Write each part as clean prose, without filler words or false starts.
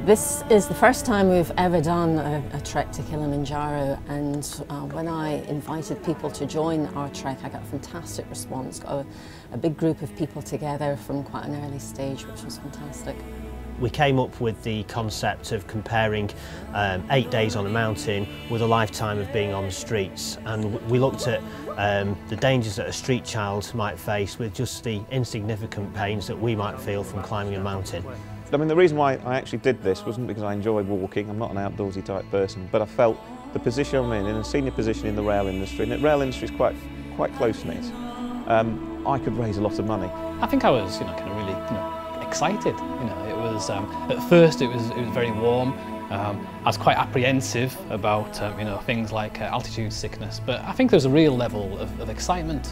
This is the first time we've ever done a trek to Kilimanjaro, and when I invited people to join our trek, I got a fantastic response. Got a big group of people together from quite an early stage, which was fantastic. We came up with the concept of comparing 8 days on a mountain with a lifetime of being on the streets, and we looked at the dangers that a street child might face with just the insignificant pains that we might feel from climbing a mountain. I mean, the reason why I actually did this wasn't because I enjoy walking. I'm not an outdoorsy type person, but I felt the position I'm in a senior position in the rail industry, and the rail industry is quite close-knit. I could raise a lot of money. I think I was, kind of really, excited. It was at first it was very warm. I was quite apprehensive about things like altitude sickness, but I think there's a real level of excitement.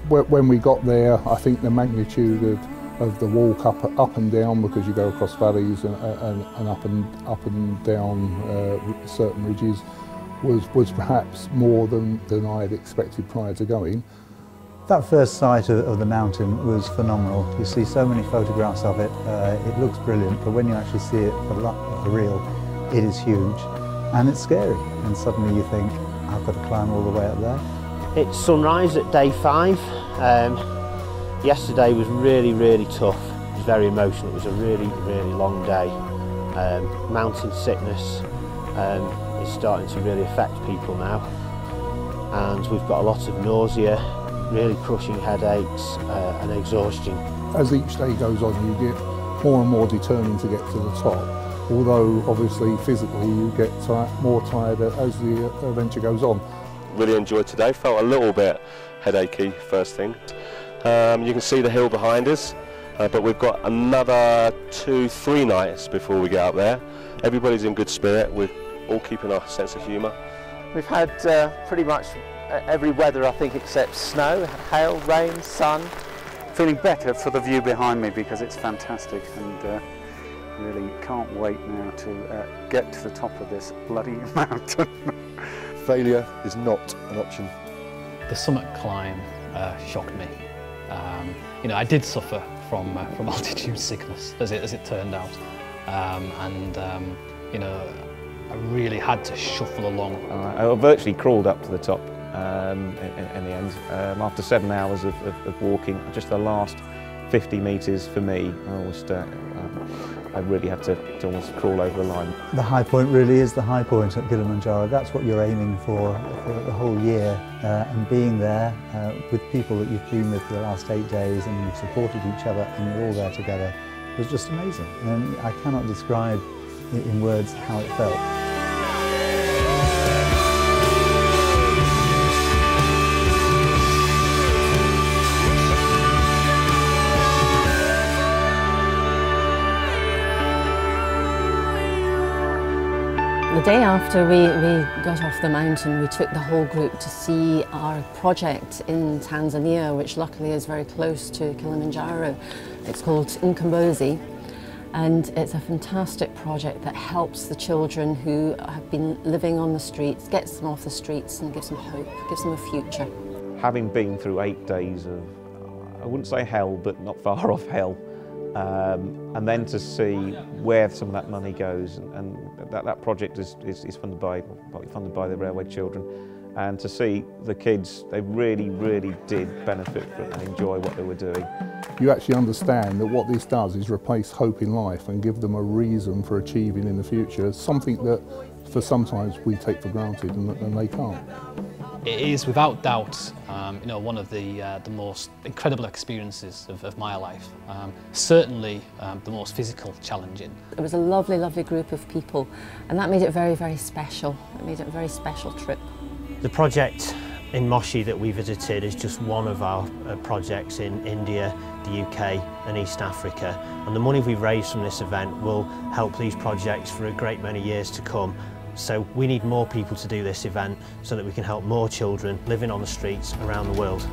When we got there, I think the magnitude of the walk up and down, because you go across valleys and up and down certain ridges, was perhaps more than I had expected prior to going. That first sight of the mountain was phenomenal. You see so many photographs of it, it looks brilliant, but when you actually see it for real, it is huge and it's scary, and suddenly you think, I've got to climb all the way up there. It's sunrise at day 5. Yesterday was really tough. It was very emotional. It was a really long day. Mountain sickness is starting to really affect people now, and we've got a lot of nausea, really crushing headaches and exhaustion. As each day goes on, you get more and more determined to get to the top, although obviously physically you get more tired as the adventure goes on. Really enjoyed today. Felt a little bit headachy first thing. You can see the hill behind us, but we've got another 2-3 nights before we get up there. Everybody's in good spirit. We're all keeping our sense of humour. We've had pretty much every weather, I think, except snow, hail, rain, sun. Feeling better for the view behind me because it's fantastic, and really can't wait now to get to the top of this bloody mountain. Failure is not an option. The summit climb shocked me. I did suffer from altitude sickness, as it turned out, I really had to shuffle along. I virtually crawled up to the top in the end. After 7 hours of walking, just the last 50 metres for me, I really had to almost crawl over the line. The high point really is the high point at Kilimanjaro. That's what you're aiming for the whole year, and being there with people that you've been with for the last 8 days, and you've supported each other and you're all there together, was just amazing. And I cannot describe in words how it felt. The day after we got off the mountain, we took the whole group to see our project in Tanzania, which luckily is very close to Kilimanjaro. It's called Mkombozi, and it's a fantastic project that helps the children who have been living on the streets, gets them off the streets and gives them hope, gives them a future. Having been through 8 days of, I wouldn't say hell, but not far off hell, and then to see where some of that money goes, and that project is funded by the railway children, and to see the kids, they really did benefit from it and enjoy what they were doing. You actually understand that what this does is replace hope in life and give them a reason for achieving in the future, something that for sometimes we take for granted and they can't. It is without doubt one of the most incredible experiences of my life. Certainly the most physical challenging. It was a lovely group of people, and that made it very special. It made it a very special trip. The project in Moshi that we visited is just one of our projects in India, the UK and East Africa, and the money we've raised from this event will help these projects for a great many years to come. So we need more people to do this event so that we can help more children living on the streets around the world.